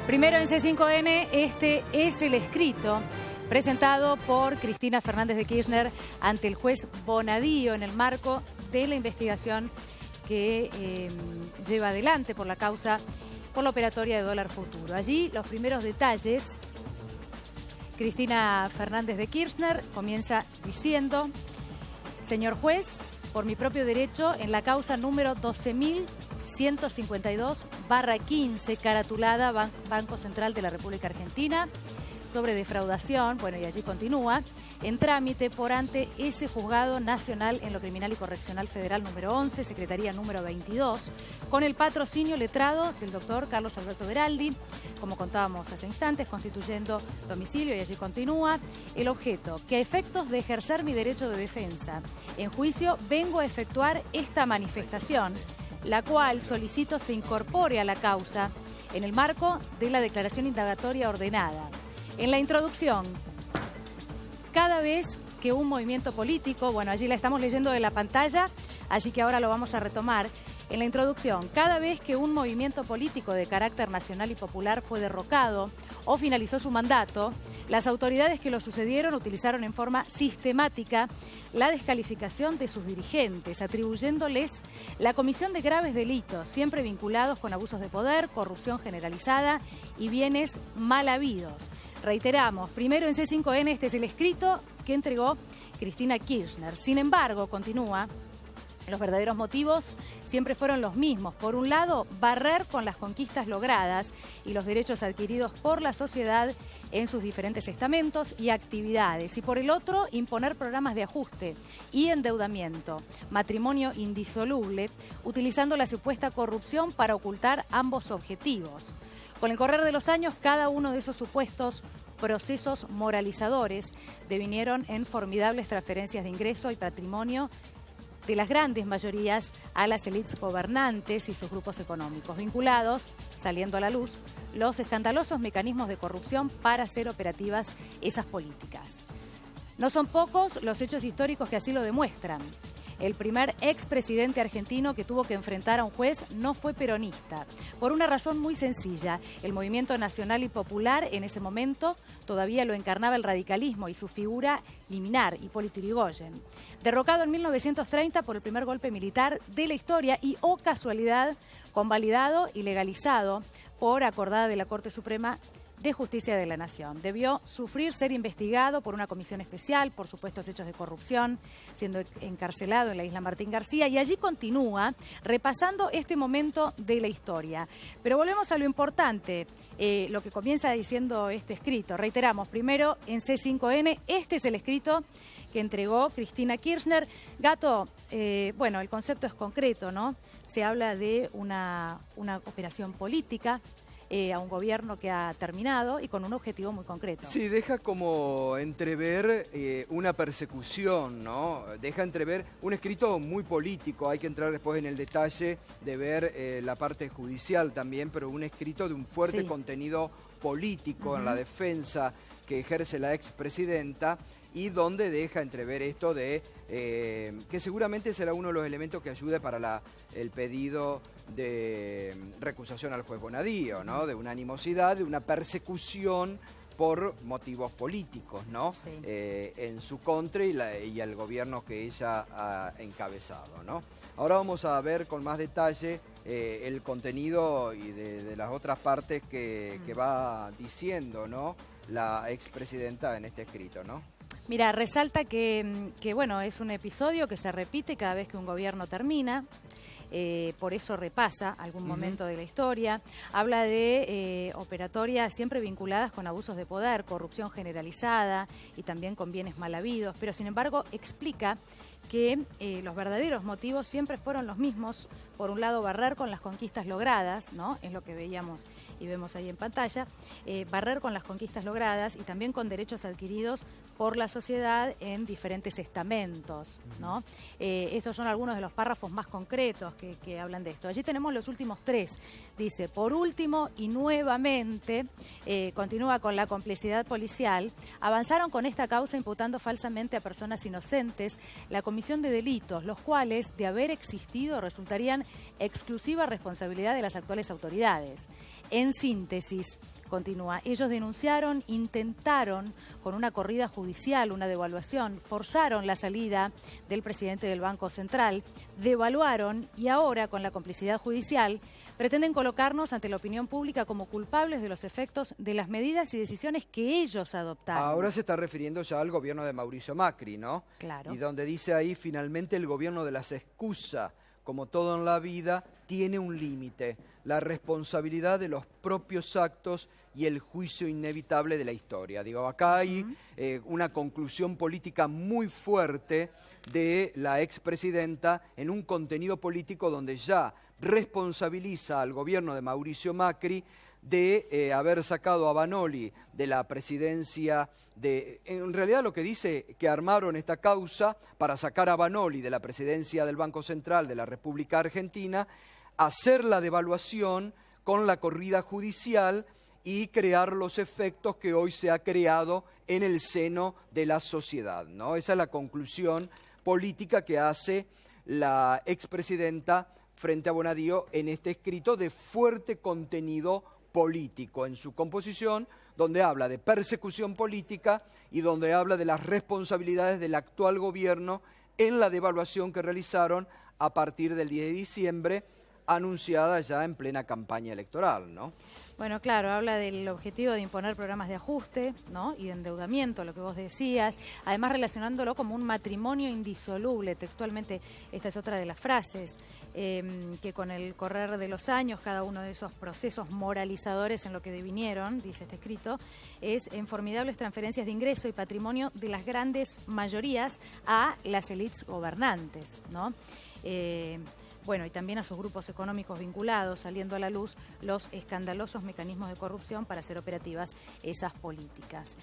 Primero en C5N, este es el escrito presentado por Cristina Fernández de Kirchner ante el juez Bonadío en el marco de la investigación que lleva adelante por la causa por la operatoria de dólar futuro. Allí los primeros detalles. Cristina Fernández de Kirchner comienza diciendo: señor juez, por mi propio derecho, en la causa número 12.152/15, caratulada Banco Central de la República Argentina, sobre defraudación, bueno, y allí continúa, en trámite por ante ese Juzgado Nacional en lo Criminal y Correccional Federal número 11, Secretaría número 22, con el patrocinio letrado del doctor Carlos Alberto Beraldi, como contábamos hace instantes, constituyendo domicilio, y allí continúa, el objeto, que a efectos de ejercer mi derecho de defensa en juicio vengo a efectuar esta manifestación, la cual solicito se incorpore a la causa en el marco de la declaración indagatoria ordenada. En la introducción, cada vez que un movimiento político, bueno, allí la estamos leyendo de la pantalla, así que ahora lo vamos a retomar. En la introducción, cada vez que un movimiento político de carácter nacional y popular fue derrocado o finalizó su mandato, las autoridades que lo sucedieron utilizaron en forma sistemática la descalificación de sus dirigentes, atribuyéndoles la comisión de graves delitos, siempre vinculados con abusos de poder, corrupción generalizada y bienes mal habidos. Reiteramos, primero en C5N, este es el escrito que entregó Cristina Kirchner. Sin embargo, continúa, los verdaderos motivos siempre fueron los mismos. Por un lado, barrer con las conquistas logradas y los derechos adquiridos por la sociedad en sus diferentes estamentos y actividades. Y por el otro, imponer programas de ajuste y endeudamiento, matrimonio indisoluble, utilizando la supuesta corrupción para ocultar ambos objetivos. Con el correr de los años, cada uno de esos supuestos procesos moralizadores devinieron en formidables transferencias de ingreso y patrimonio de las grandes mayorías a las élites gobernantes y sus grupos económicos, vinculados, saliendo a la luz, los escandalosos mecanismos de corrupción para hacer operativas esas políticas. No son pocos los hechos históricos que así lo demuestran. El primer expresidente argentino que tuvo que enfrentar a un juez no fue peronista, por una razón muy sencilla. El movimiento nacional y popular en ese momento todavía lo encarnaba el radicalismo y su figura liminar, Hipólito Yrigoyen. Derrocado en 1930 por el primer golpe militar de la historia y, oh casualidad, convalidado y legalizado por acordada de la Corte Suprema de Justicia de la Nación. Debió sufrir ser investigado por una comisión especial por supuestos hechos de corrupción, siendo encarcelado en la isla Martín García, y allí continúa repasando este momento de la historia. Pero volvemos a lo importante, lo que comienza diciendo este escrito. Reiteramos, primero en C5N, este es el escrito que entregó Cristina Kirchner. Gato, bueno, el concepto es concreto, ¿no? Se habla de una operación política a un gobierno que ha terminado y con un objetivo muy concreto. Sí, deja como entrever una persecución, ¿no? Deja entrever un escrito muy político. Hay que entrar después en el detalle de ver la parte judicial también, pero un escrito de un fuerte contenido político en la defensa que ejerce la expresidenta, y donde deja entrever esto de que seguramente será uno de los elementos que ayude para el pedido de recusación al juez Bonadío, ¿no? De una animosidad, de una persecución por motivos políticos, ¿no? Sí. En su contra y el gobierno que ella ha encabezado, ¿no? Ahora vamos a ver con más detalle el contenido y de las otras partes que va diciendo, ¿no? La expresidenta en este escrito, ¿no? Mira, resalta que bueno, es un episodio que se repite cada vez que un gobierno termina. Por eso repasa algún momento de la historia. Habla de operatorias siempre vinculadas con abusos de poder, corrupción generalizada y también con bienes mal habidos, pero sin embargo explica que los verdaderos motivos siempre fueron los mismos. Por un lado, barrer con las conquistas logradas, ¿no? Es lo que veíamos y vemos ahí en pantalla, barrer con las conquistas logradas y también con derechos adquiridos por la sociedad en diferentes estamentos, ¿no? Estos son algunos de los párrafos más concretos que hablan de esto. Allí tenemos los últimos tres. Dice, por último y nuevamente, continúa con la complicidad policial, avanzaron con esta causa imputando falsamente a personas inocentes. La comisión comisión de delitos, los cuales, de haber existido, resultarían exclusiva responsabilidad de las actuales autoridades. En síntesis, continúa, ellos denunciaron, intentaron con una corrida judicial, una devaluación, forzaron la salida del presidente del Banco Central, devaluaron y ahora, con la complicidad judicial, pretenden colocarnos ante la opinión pública como culpables de los efectos de las medidas y decisiones que ellos adoptaron. Ahora se está refiriendo ya al gobierno de Mauricio Macri, ¿no? Claro. Y donde dice ahí, finalmente el gobierno de las excusas, como todo en la vida, tiene un límite, la responsabilidad de los propios actos y el juicio inevitable de la historia. Digo, acá hay una conclusión política muy fuerte de la expresidenta en un contenido político donde ya responsabiliza al gobierno de Mauricio Macri de haber sacado a Vanoli de la presidencia en realidad lo que dice que armaron esta causa para sacar a Vanoli de la presidencia del Banco Central de la República Argentina, hacer la devaluación con la corrida judicial y crear los efectos que hoy se ha creado en el seno de la sociedad, ¿no? Esa es la conclusión política que hace la expresidenta frente a Bonadío en este escrito de fuerte contenido político en su composición, donde habla de persecución política y donde habla de las responsabilidades del actual gobierno en la devaluación que realizaron a partir del 10 de diciembre, anunciada ya en plena campaña electoral, ¿no? Bueno, claro, habla del objetivo de imponer programas de ajuste, ¿no? Y de endeudamiento, lo que vos decías, además relacionándolo como un matrimonio indisoluble, textualmente esta es otra de las frases, que con el correr de los años, cada uno de esos procesos moralizadores en lo que devinieron, dice este escrito, es en formidables transferencias de ingreso y patrimonio de las grandes mayorías a las élites gobernantes, ¿no? Bueno, y también a sus grupos económicos vinculados, saliendo a la luz los escandalosos mecanismos de corrupción para hacer operativas esas políticas.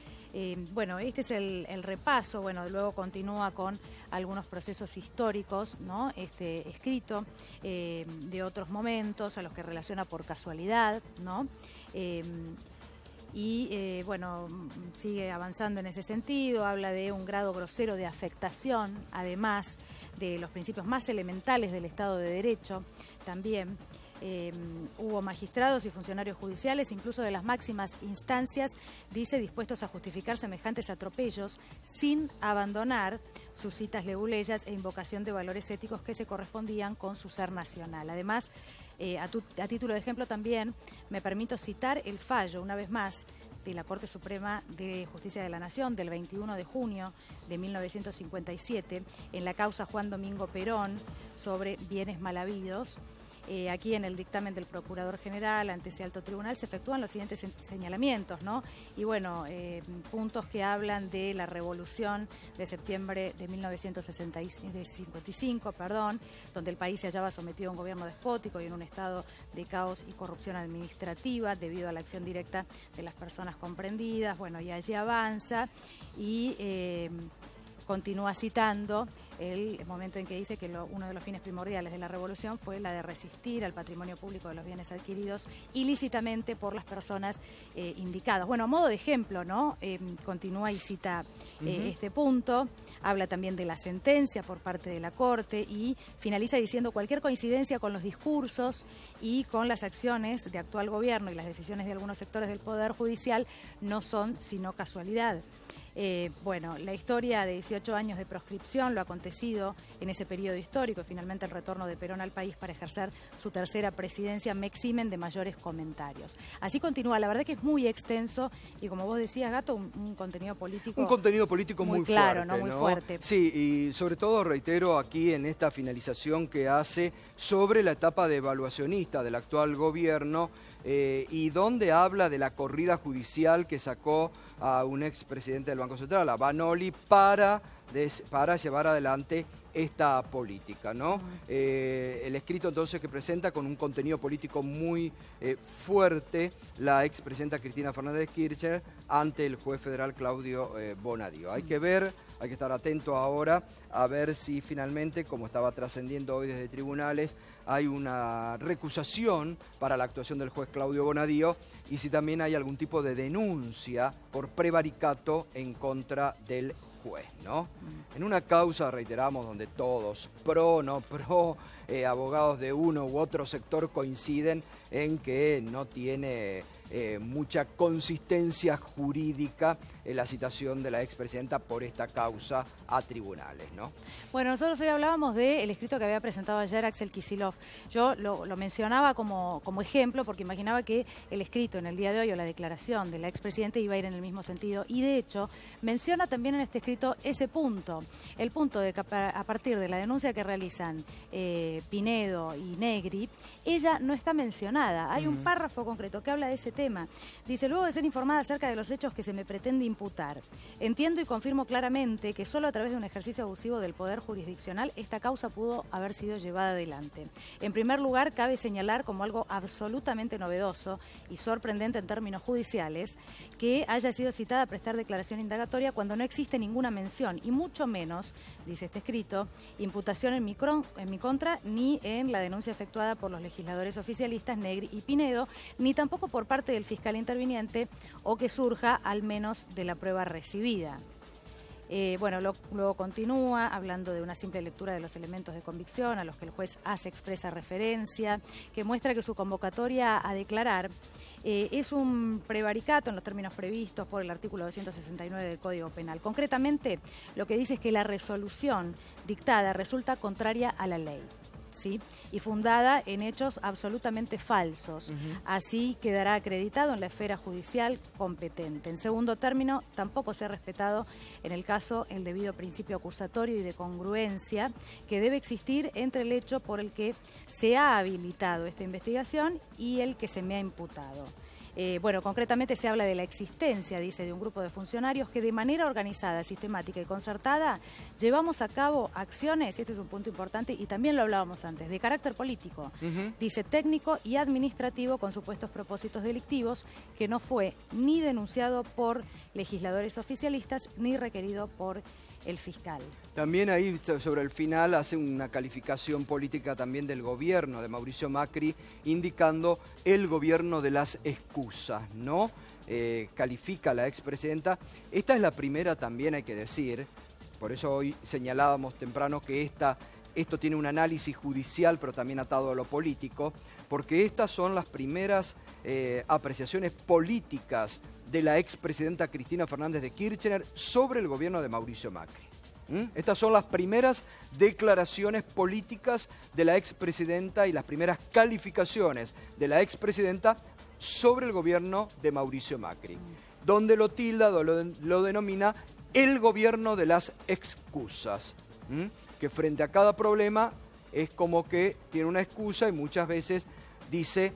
Bueno, este es el repaso, bueno, luego continúa con algunos procesos históricos, ¿no? Este escrito de otros momentos a los que relaciona por casualidad, ¿no? Bueno, sigue avanzando en ese sentido, habla de un grado grosero de afectación, además de los principios más elementales del Estado de Derecho. También hubo magistrados y funcionarios judiciales, incluso de las máximas instancias, dice, dispuestos a justificar semejantes atropellos sin abandonar sus citas leguleyas e invocación de valores éticos que se correspondían con su ser nacional. Además, a título de ejemplo también me permito citar el fallo, una vez más, de la Corte Suprema de Justicia de la Nación del 21 de junio de 1957 en la causa Juan Domingo Perón sobre bienes mal habidos. Aquí en el dictamen del Procurador General ante ese alto tribunal se efectúan los siguientes señalamientos, ¿no? Y bueno, puntos que hablan de la revolución de septiembre de 1955, donde el país se hallaba sometido a un gobierno despótico y en un estado de caos y corrupción administrativa debido a la acción directa de las personas comprendidas. Bueno, y allí avanza y continúa citando el momento en que dice que uno de los fines primordiales de la revolución fue la de resistir al patrimonio público de los bienes adquiridos ilícitamente por las personas indicadas. Bueno, a modo de ejemplo, ¿no? Continúa y cita este punto, habla también de la sentencia por parte de la Corte y finaliza diciendo cualquier coincidencia con los discursos y con las acciones de actual gobierno y las decisiones de algunos sectores del Poder Judicial no son sino casualidad. Bueno, la historia de 18 años de proscripción, lo acontecido en ese periodo histórico y finalmente el retorno de Perón al país para ejercer su tercera presidencia me eximen de mayores comentarios. Así continúa, la verdad que es muy extenso y como vos decías, Gato, un contenido político... Un contenido político muy claro, fuerte, ¿no? Muy fuerte. Sí, y sobre todo reitero aquí en esta finalización que hace sobre la etapa de evaluacionista del actual gobierno y donde habla de la corrida judicial que sacó a un expresidente del Banco Central, a Vanoli, para llevar adelante esta política, ¿no? El escrito entonces que presenta con un contenido político muy fuerte la expresidenta Cristina Fernández de Kirchner ante el juez federal Claudio Bonadío. Hay que ver, hay que estar atento ahora a ver si finalmente, como estaba trascendiendo hoy desde tribunales, hay una recusación para la actuación del juez Claudio Bonadío y si también hay algún tipo de denuncia por prevaricato en contra del juez, ¿no? En una causa, reiteramos, donde todos, pro, no pro, abogados de uno u otro sector coinciden en que no tiene mucha consistencia jurídica en la citación de la expresidenta por esta causa a tribunales, ¿no? Bueno, nosotros hoy hablábamos del escrito que había presentado ayer Axel Kicillof. Yo lo mencionaba como ejemplo porque imaginaba que el escrito en el día de hoy o la declaración de la expresidenta iba a ir en el mismo sentido y de hecho menciona también en este escrito ese punto, el punto de que a partir de la denuncia que realizan Pinedo y Negri, ella no está mencionada. Hay un párrafo concreto que habla de ese tema. Dice, luego de ser informada acerca de los hechos que se me pretende imputar, entiendo y confirmo claramente que solo a través de un ejercicio abusivo del poder jurisdiccional esta causa pudo haber sido llevada adelante. En primer lugar, cabe señalar como algo absolutamente novedoso y sorprendente en términos judiciales que haya sido citada a prestar declaración indagatoria cuando no existe ninguna mención y mucho menos, dice este escrito, imputación en mi contra ni en la denuncia efectuada por los legisladores oficialistas Negri y Pinedo, ni tampoco por parte del fiscal interviniente o que surja al menos de la prueba recibida. Bueno, luego continúa hablando de una simple lectura de los elementos de convicción a los que el juez hace expresa referencia, que muestra que su convocatoria a declarar es un prevaricato en los términos previstos por el artículo 269 del Código Penal. Concretamente, lo que dice es que la resolución dictada resulta contraria a la ley, ¿sí? Y fundada en hechos absolutamente falsos. Así quedará acreditado en la esfera judicial competente. En segundo término, tampoco se ha respetado en el caso el debido principio acusatorio y de congruencia que debe existir entre el hecho por el que se ha habilitado esta investigación y el que se me ha imputado. Bueno, concretamente se habla de la existencia, dice, de un grupo de funcionarios que de manera organizada, sistemática y concertada llevamos a cabo acciones, y este es un punto importante, y también lo hablábamos antes, de carácter político, dice técnico y administrativo con supuestos propósitos delictivos que no fue ni denunciado por legisladores oficialistas ni requerido por el fiscal. También ahí sobre el final hace una calificación política también del gobierno de Mauricio Macri, indicando el gobierno de las excusas, ¿no? Califica a la expresidenta. Esta es la primera también, hay que decir, por eso hoy señalábamos temprano que esto tiene un análisis judicial, pero también atado a lo político, porque estas son las primeras apreciaciones políticas de la expresidenta Cristina Fernández de Kirchner sobre el gobierno de Mauricio Macri. Estas son las primeras declaraciones políticas de la expresidenta y las primeras calificaciones de la expresidenta sobre el gobierno de Mauricio Macri, donde lo tilda, lo denomina el gobierno de las excusas, que frente a cada problema es como que tiene una excusa y muchas veces dice,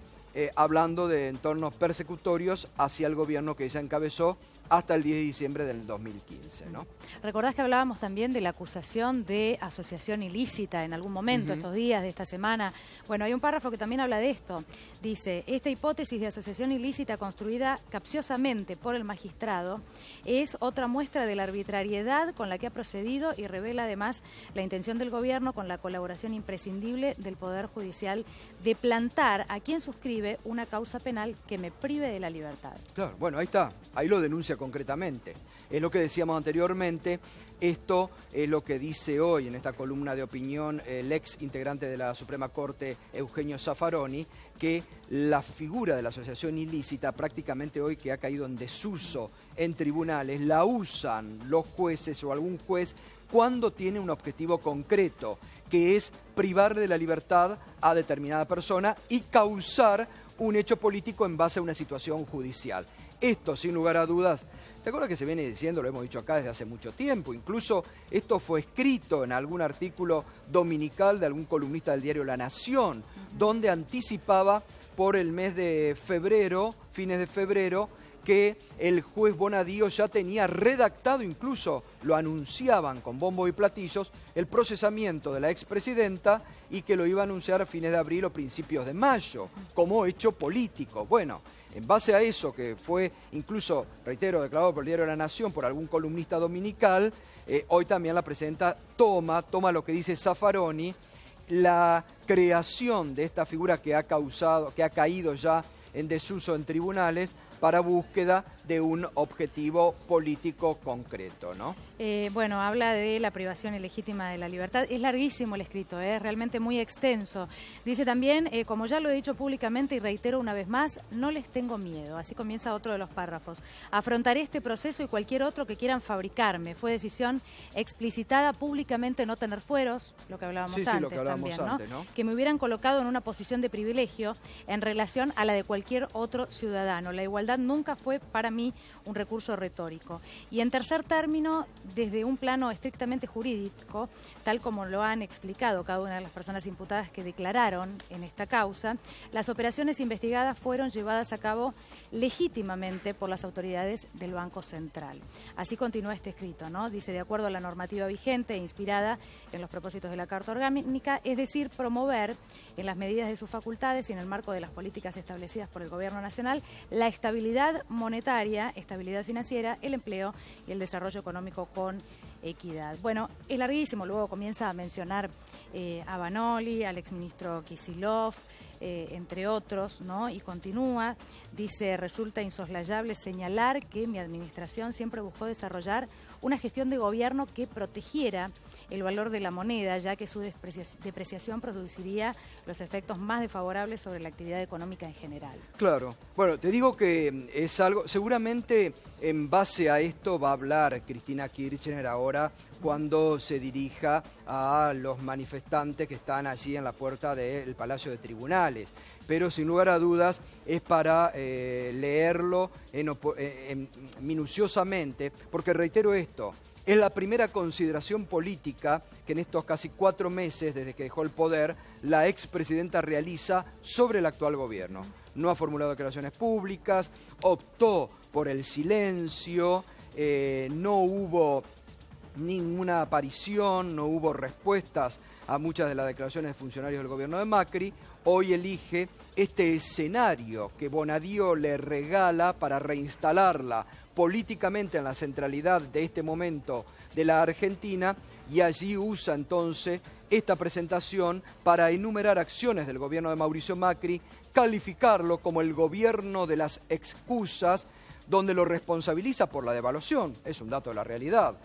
hablando de entornos persecutorios hacia el gobierno que ella encabezó hasta el 10 de diciembre del 2015, ¿no? Recordás que hablábamos también de la acusación de asociación ilícita en algún momento, estos días de esta semana. Bueno, hay un párrafo que también habla de esto. Dice, esta hipótesis de asociación ilícita construida capciosamente por el magistrado es otra muestra de la arbitrariedad con la que ha procedido y revela además la intención del gobierno con la colaboración imprescindible del Poder Judicial de plantar a quien suscribe una causa penal que me prive de la libertad. Claro, bueno, ahí está, ahí lo denuncia concretamente. Es lo que decíamos anteriormente, esto es lo que dice hoy en esta columna de opinión el ex integrante de la Suprema Corte, Eugenio Zaffaroni, que la figura de la asociación ilícita prácticamente hoy que ha caído en desuso en tribunales, la usan los jueces o algún juez cuando tiene un objetivo concreto, que es privar de la libertad a determinada persona y causar un hecho político en base a una situación judicial. Esto, sin lugar a dudas, ¿te acuerdas que se viene diciendo, lo hemos dicho acá desde hace mucho tiempo? Incluso esto fue escrito en algún artículo dominical de algún columnista del diario La Nación, donde anticipaba por el mes de febrero, fines de febrero, que el juez Bonadío ya tenía redactado, incluso lo anunciaban con bombos y platillos, el procesamiento de la expresidenta y que lo iba a anunciar a fines de abril o principios de mayo, como hecho político. Bueno, en base a eso, que fue incluso, reitero, declarado por el diario La Nación, por algún columnista dominical, hoy también la presidenta toma lo que dice Zaffaroni, la creación de esta figura que ha caído ya en desuso en tribunales para búsqueda de un objetivo político concreto, ¿no? Bueno, habla de la privación ilegítima de la libertad. Es larguísimo el escrito, realmente muy extenso. Dice también, como ya lo he dicho públicamente y reitero una vez más, no les tengo miedo. Así comienza otro de los párrafos. Afrontaré este proceso y cualquier otro que quieran fabricarme. Fue decisión explicitada públicamente no tener fueros, lo que hablábamos antes, lo que hablábamos también, antes, ¿no? Que me hubieran colocado en una posición de privilegio en relación a la de cualquier otro ciudadano. La igualdad nunca fue para mí un recurso retórico. Y en tercer término, desde un plano estrictamente jurídico, tal como lo han explicado cada una de las personas imputadas que declararon en esta causa, las operaciones investigadas fueron llevadas a cabo legítimamente por las autoridades del Banco Central. Así continúa este escrito, ¿no? Dice, de acuerdo a la normativa vigente e inspirada en los propósitos de la Carta Orgánica, es decir, promover en las medidas de sus facultades y en el marco de las políticas establecidas por el Gobierno Nacional la estabilidad monetaria, estabilidad financiera, el empleo y el desarrollo económico con equidad. Bueno, es larguísimo, luego comienza a mencionar a Vanoli, al exministro Kicillof, entre otros, ¿no? Y continúa, dice, resulta insoslayable señalar que mi administración siempre buscó desarrollar una gestión de gobierno que protegiera el valor de la moneda, ya que su depreciación produciría los efectos más desfavorables sobre la actividad económica en general. Claro. Bueno, te digo que es algo, seguramente en base a esto va a hablar Cristina Kirchner ahora cuando se dirija a los manifestantes que están allí en la puerta del Palacio de Tribunales. Pero sin lugar a dudas es para leerlo minuciosamente, porque reitero esto, es la primera consideración política que en estos casi 4 meses desde que dejó el poder la expresidenta realiza sobre el actual gobierno. No ha formulado declaraciones públicas, optó por el silencio, no hubo ninguna aparición, no hubo respuestas a muchas de las declaraciones de funcionarios del gobierno de Macri. Hoy elige este escenario que Bonadío le regala para reinstalarla políticamente en la centralidad de este momento de la Argentina, y allí usa entonces esta presentación para enumerar acciones del gobierno de Mauricio Macri, calificarlo como el gobierno de las excusas, donde lo responsabiliza por la devaluación. Es un dato de la realidad.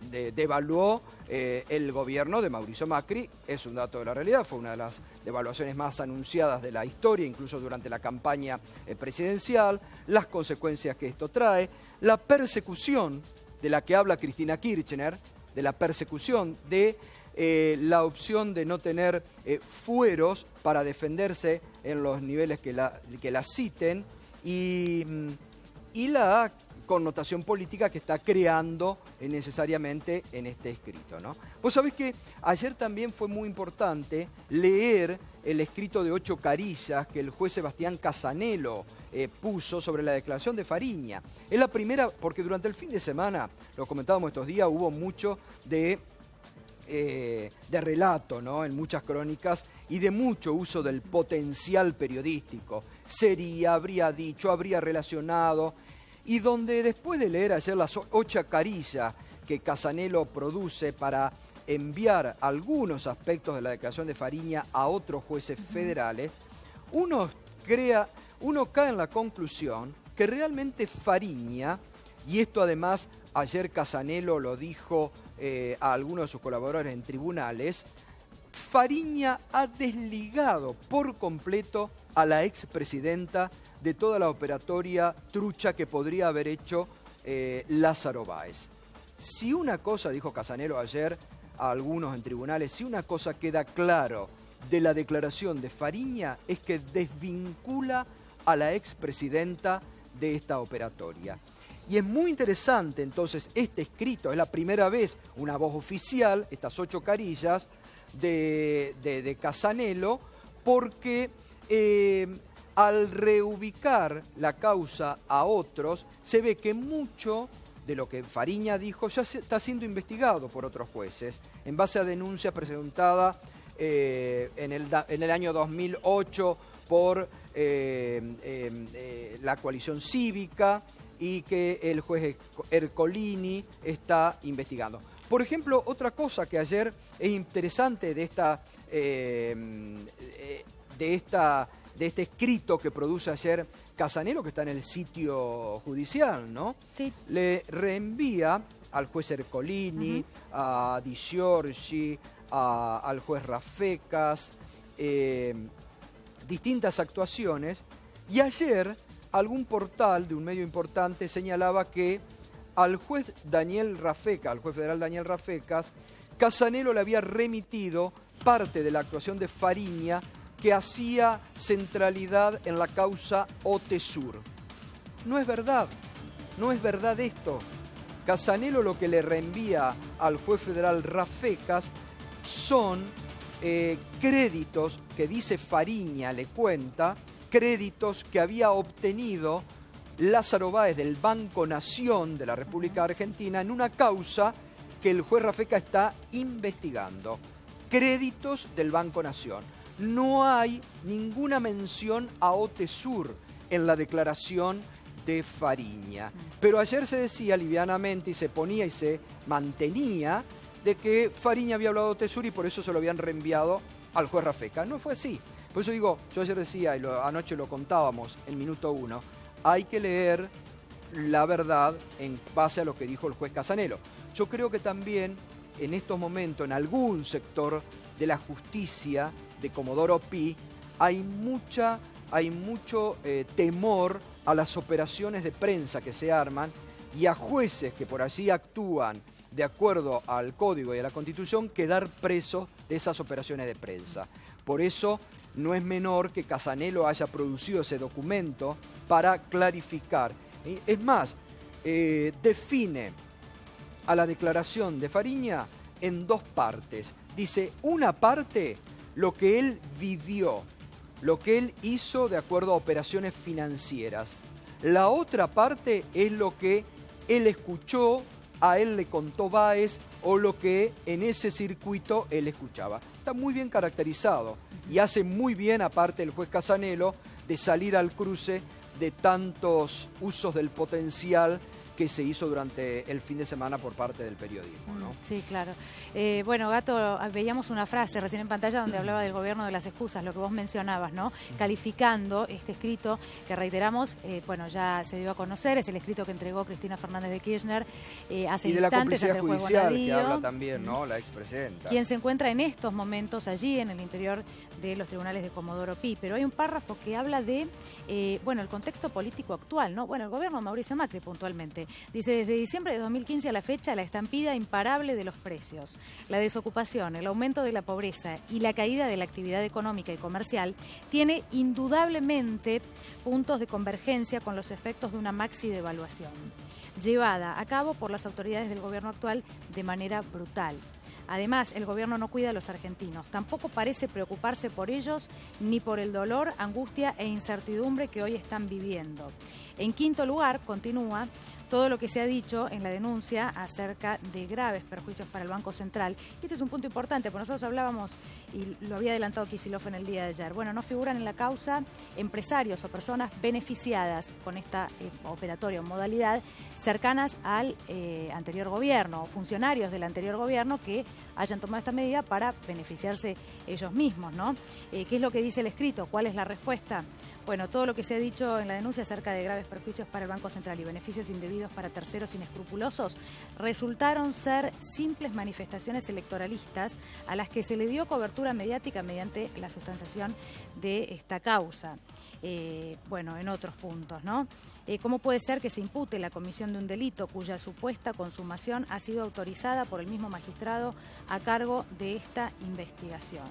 Devaluó el gobierno de Mauricio Macri, es un dato de la realidad, fue una de las devaluaciones más anunciadas de la historia, incluso durante la campaña presidencial, las consecuencias que esto trae, la persecución de la que habla Cristina Kirchner, de la persecución de la opción de no tener fueros para defenderse en los niveles que la citen, y la connotación política que está creando necesariamente en este escrito, ¿no? Vos sabés que ayer también fue muy importante leer el escrito de 8 carillas que el juez Sebastián Casanelo puso sobre la declaración de Fariña. Es la primera, porque durante el fin de semana, lo comentábamos estos días, hubo mucho de relato, ¿no? En muchas crónicas, y de mucho uso del potencial periodístico. Sería, habría dicho, habría relacionado, y donde después de leer ayer las 8 carillas que Casanelo produce para enviar algunos aspectos de la declaración de Fariña a otros jueces federales, uno cae en la conclusión que realmente Fariña, y esto además ayer Casanelo lo dijo a algunos de sus colaboradores en tribunales, Fariña ha desligado por completo a la expresidenta de toda la operatoria trucha que podría haber hecho Lázaro Báez. Si una cosa, dijo Casanelo ayer a algunos en tribunales, si una cosa queda claro de la declaración de Fariña es que desvincula a la expresidenta de esta operatoria. Y es muy interesante entonces este escrito, es la primera vez una voz oficial, estas 8 carillas de Casanelo, porque al reubicar la causa a otros, se ve que mucho de lo que Fariña dijo ya está siendo investigado por otros jueces, en base a denuncias presentadas en el año 2008 por la coalición cívica, y que el juez Ercolini está investigando. Por ejemplo, otra cosa que ayer es interesante de esta de este escrito que produce ayer Casanelo, que está en el sitio judicial, ¿no? Sí. Le reenvía al juez Ercolini, a Di Giorgi, al juez Rafecas, distintas actuaciones, y ayer algún portal de un medio importante señalaba que al juez Daniel Rafecas, al juez federal Daniel Rafecas, Casanelo le había remitido parte de la actuación de Fariña que hacía centralidad en la causa OTESUR. No es verdad, no es verdad esto. Casanelo lo que le reenvía al juez federal Rafecas son créditos que dice Fariña, le cuenta, créditos que había obtenido Lázaro Báez del Banco Nación de la República Argentina en una causa que el juez Rafecas está investigando. Créditos del Banco Nación. No hay ninguna mención a OTESUR en la declaración de Fariña. Pero ayer se decía livianamente y se ponía y se mantenía de que Fariña había hablado de OTESUR y por eso se lo habían reenviado al juez Rafecas. No fue así. Por eso digo, yo ayer decía, y anoche lo contábamos en Minuto 1, hay que leer la verdad en base a lo que dijo el juez Casanelo. Yo creo que también en estos momentos, en algún sector de la justicia de Comodoro Pi, hay mucho temor a las operaciones de prensa que se arman y a jueces que por allí actúan de acuerdo al Código y a la Constitución, quedar presos de esas operaciones de prensa. Por eso no es menor que Casanelo haya producido ese documento para clarificar. Es más, define a la declaración de Fariña en dos partes. Dice, una parte, lo que él vivió, lo que él hizo de acuerdo a operaciones financieras. La otra parte es lo que él escuchó, a él le contó Báez, o lo que en ese circuito él escuchaba. Está muy bien caracterizado y hace muy bien, aparte el juez Casanelo, de salir al cruce de tantos usos del potencial que se hizo durante el fin de semana por parte del periodismo, ¿no? Sí, claro. Bueno, Gato, veíamos una frase recién en pantalla donde hablaba del gobierno de las excusas, lo que vos mencionabas, ¿no? Calificando este escrito que reiteramos, bueno, ya se dio a conocer, es el escrito que entregó Cristina Fernández de Kirchner hace instantes ante el juez Bonadío, que habla también, ¿no? La expresidenta. Quien se encuentra en estos momentos allí en el interior de los tribunales de Comodoro Pi. Pero hay un párrafo que habla de, bueno, el contexto político actual, ¿no? Bueno, el gobierno de Mauricio Macri puntualmente. Dice, desde diciembre de 2015 a la fecha, la estampida imparable de los precios, la desocupación, el aumento de la pobreza y la caída de la actividad económica y comercial tiene indudablemente puntos de convergencia con los efectos de una maxi devaluación, llevada a cabo por las autoridades del gobierno actual de manera brutal. Además, el gobierno no cuida a los argentinos, tampoco parece preocuparse por ellos ni por el dolor, angustia e incertidumbre que hoy están viviendo. En quinto lugar, continúa, todo lo que se ha dicho en la denuncia acerca de graves perjuicios para el Banco Central. Este es un punto importante, porque nosotros hablábamos, y lo había adelantado Kicillof en el día de ayer, bueno, no figuran en la causa empresarios o personas beneficiadas con esta operatoria o modalidad cercanas al anterior gobierno o funcionarios del anterior gobierno que hayan tomado esta medida para beneficiarse ellos mismos, ¿no? ¿Qué es lo que dice el escrito? ¿Cuál es la respuesta? Bueno, todo lo que se ha dicho en la denuncia acerca de graves perjuicios para el Banco Central y beneficios indebidos para terceros inescrupulosos resultaron ser simples manifestaciones electoralistas a las que se le dio cobertura mediática mediante la sustanciación de esta causa. Bueno, en otros puntos, ¿no? ¿Cómo puede ser que se impute la comisión de un delito cuya supuesta consumación ha sido autorizada por el mismo magistrado a cargo de esta investigación?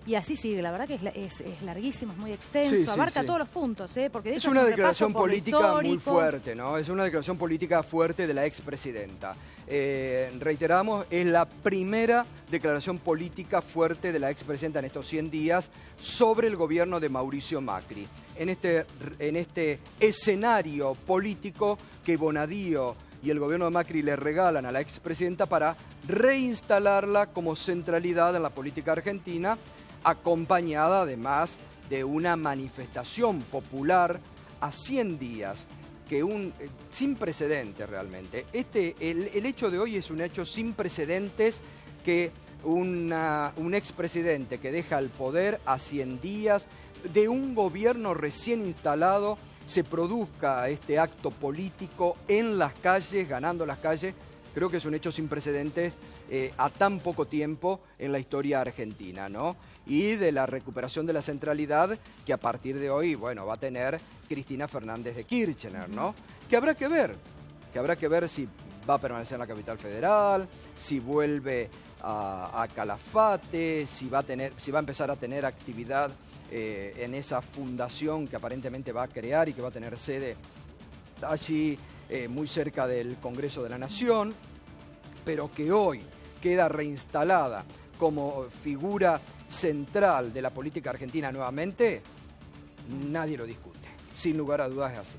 Y así sigue, la verdad que es larguísimo, es muy extenso, sí, abarca sí. todos los puntos, porque de hecho es una declaración política muy fuerte, ¿no? Es una declaración política fuerte de la expresidenta. Reiteramos, es la primera declaración política fuerte de la expresidenta en estos 100 días sobre el gobierno de Mauricio Macri. En este escenario político que Bonadío y el gobierno de Macri le regalan a la expresidenta para reinstalarla como centralidad en la política argentina, acompañada además de una manifestación popular a 100 días, sin precedentes realmente. El hecho de hoy es un hecho sin precedentes que un expresidente que deja el poder a 100 días de un gobierno recién instalado, se produzca este acto político en las calles, ganando las calles, creo que es un hecho sin precedentes a tan poco tiempo en la historia argentina, ¿no? Y de la recuperación de la centralidad que a partir de hoy, bueno, va a tener Cristina Fernández de Kirchner, ¿no? Que habrá que ver si va a permanecer en la capital federal, si vuelve a Calafate, si va a empezar a tener actividad en esa fundación que aparentemente va a crear y que va a tener sede allí muy cerca del Congreso de la Nación, pero que hoy queda reinstalada como figura central de la política argentina nuevamente, nadie lo discute. Sin lugar a dudas es así.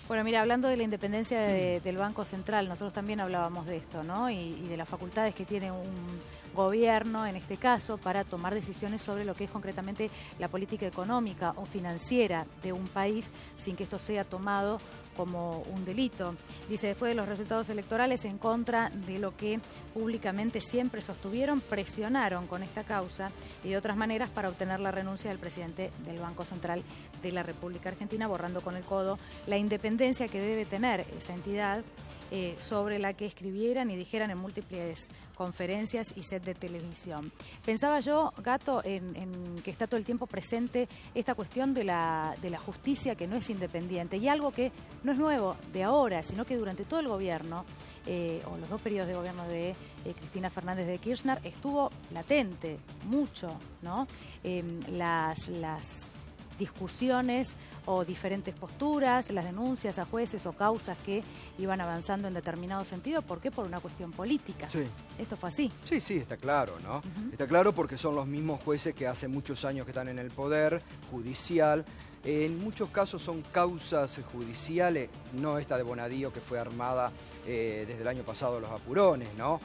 Bueno, mira, hablando de la independencia del Banco Central, nosotros también hablábamos de esto, ¿no? Y de las facultades que tiene un gobierno, en este caso, para tomar decisiones sobre lo que es concretamente la política económica o financiera de un país, sin que esto sea tomado como un delito. Dice, después de los resultados electorales, en contra de lo que públicamente siempre sostuvieron, presionaron con esta causa y de otras maneras para obtener la renuncia del presidente del Banco Central de la República Argentina, borrando con el codo la independencia que debe tener esa entidad, sobre la que escribieran y dijeran en múltiples conferencias y set de televisión. Pensaba yo, Gato, en que está todo el tiempo presente esta cuestión de la justicia que no es independiente, y algo que no es nuevo de ahora, sino que durante todo el gobierno, o los 2 periodos de gobierno de Cristina Fernández de Kirchner, estuvo latente, mucho, ¿no? Las discusiones o diferentes posturas, las denuncias a jueces o causas que iban avanzando en determinado sentido. ¿Por qué? Por una cuestión política. Sí. Esto fue así. Sí, sí, está claro, ¿no? Está claro porque son los mismos jueces que hace muchos años que están en el poder judicial. En muchos casos son causas judiciales, no esta de Bonadío que fue armada desde el año pasado, los apurones, ¿no?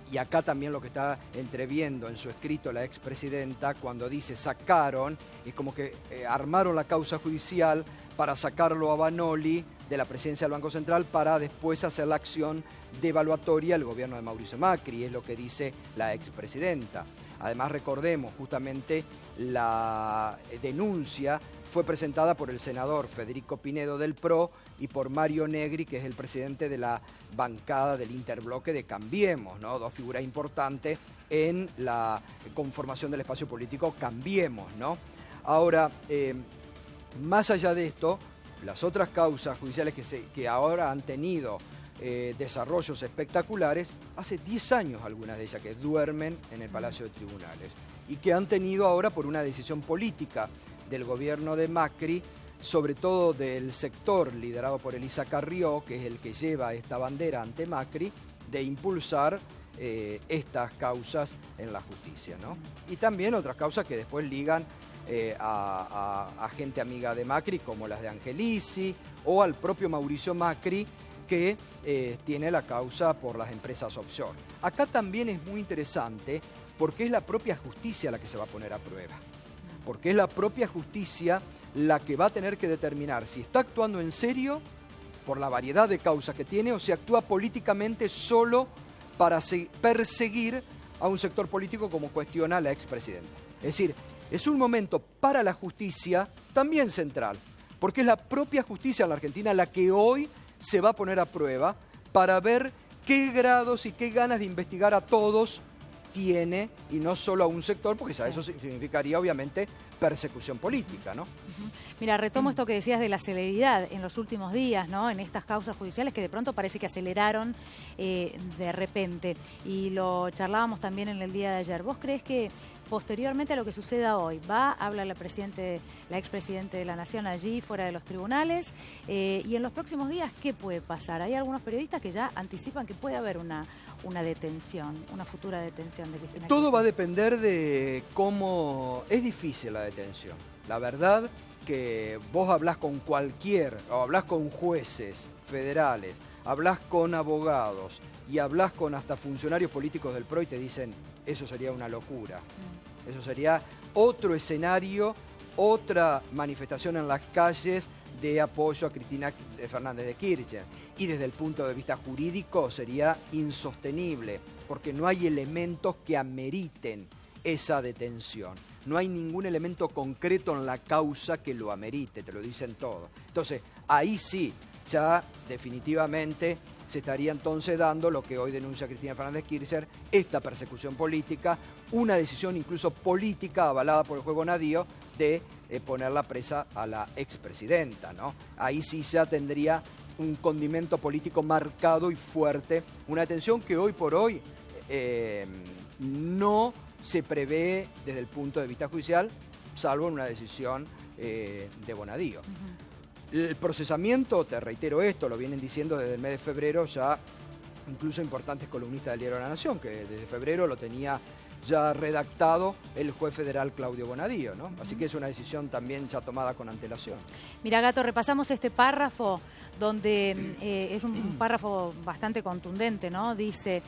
Y acá también lo que está entreviendo en su escrito la expresidenta cuando dice sacaron, es como que armaron la causa judicial para sacarlo a Vanoli de la presidencia del Banco Central para después hacer la acción devaluatoria al gobierno de Mauricio Macri, es lo que dice la expresidenta. Además recordemos justamente la denuncia fue presentada por el senador Federico Pinedo del PRO y por Mario Negri, que es el presidente de la bancada del interbloque de Cambiemos, ¿no? 2 figuras importantes en la conformación del espacio político Cambiemos, ¿no? Ahora, más allá de esto, las otras causas judiciales que ahora han tenido desarrollos espectaculares, hace 10 años algunas de ellas que duermen en el Palacio de Tribunales y que han tenido ahora por una decisión política del gobierno de Macri, sobre todo del sector liderado por Elisa Carrió, que es el que lleva esta bandera ante Macri, de impulsar estas causas en la justicia, ¿no? Y también otras causas que después ligan a gente amiga de Macri, como las de Angelici, o al propio Mauricio Macri, que tiene la causa por las empresas offshore. Acá también es muy interesante porque es la propia justicia la que se va a poner a prueba. Porque es la propia justicia la que va a tener que determinar si está actuando en serio por la variedad de causas que tiene o si actúa políticamente solo para perseguir a un sector político como cuestiona la expresidenta. Es decir, es un momento para la justicia también central, porque es la propia justicia en la Argentina la que hoy se va a poner a prueba para ver qué grados y qué ganas de investigar a todos tiene y no solo a un sector, porque eso significaría obviamente persecución política, ¿no? Mira, retomo esto que decías de la celeridad en los últimos días, ¿no? En estas causas judiciales que de pronto parece que aceleraron de repente. Y lo charlábamos también en el día de ayer. ¿Vos crees que posteriormente a lo que suceda hoy, habla la expresidente de la Nación allí fuera de los tribunales, y en los próximos días, ¿qué puede pasar? Hay algunos periodistas que ya anticipan que puede haber una detención, una futura detención de Cristina. Todo va a depender de cómo... Es difícil la detención. La verdad que vos hablás con o hablás con jueces federales, hablás con abogados y hablás con hasta funcionarios políticos del PRO y te dicen, eso sería una locura. Eso sería otro escenario otra manifestación en las calles de apoyo a Cristina Fernández de Kirchner. Y desde el punto de vista jurídico sería insostenible, porque no hay elementos que ameriten esa detención. No hay ningún elemento concreto en la causa que lo amerite, te lo dicen todo. Entonces, ahí sí, ya definitivamente se estaría entonces dando lo que hoy denuncia Cristina Fernández de Kirchner, esta persecución política, una decisión incluso política avalada por el juez Bonadío de ponerla presa a la expresidenta, ¿no? Ahí sí ya tendría un condimento político marcado y fuerte, una detención que hoy por hoy no se prevé desde el punto de vista judicial, salvo en una decisión de Bonadío. El procesamiento, te reitero esto, lo vienen diciendo desde el mes de febrero ya incluso importantes columnistas del Diario de la Nación, que desde febrero lo tenía ya redactado el juez federal Claudio Bonadío, ¿no? Así que es una decisión también ya tomada con antelación. Mira, Gato, repasamos este párrafo donde es un párrafo bastante contundente, ¿no? Dice,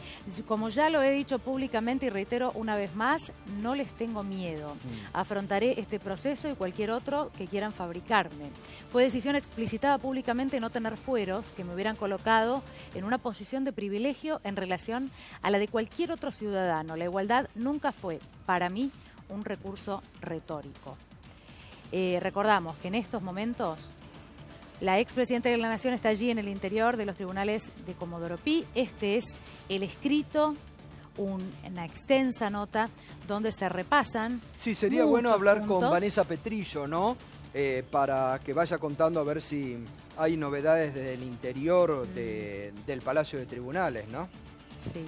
como ya lo he dicho públicamente y reitero una vez más, no les tengo miedo. Afrontaré este proceso y cualquier otro que quieran fabricarme. Fue decisión explicitada públicamente no tener fueros que me hubieran colocado en una posición de privilegio en relación a la de cualquier otro ciudadano. La igualdad nunca fue, para mí, un recurso retórico. Recordamos que en estos momentos la expresidenta de la Nación está allí en el interior de los tribunales de Comodoro Pi. Este es el escrito, una extensa nota donde se repasan. Sí, sería bueno hablar puntos con Vanessa Petrillo, ¿no? Para que vaya contando a ver si hay novedades desde el interior del Palacio de Tribunales, ¿no? Sí.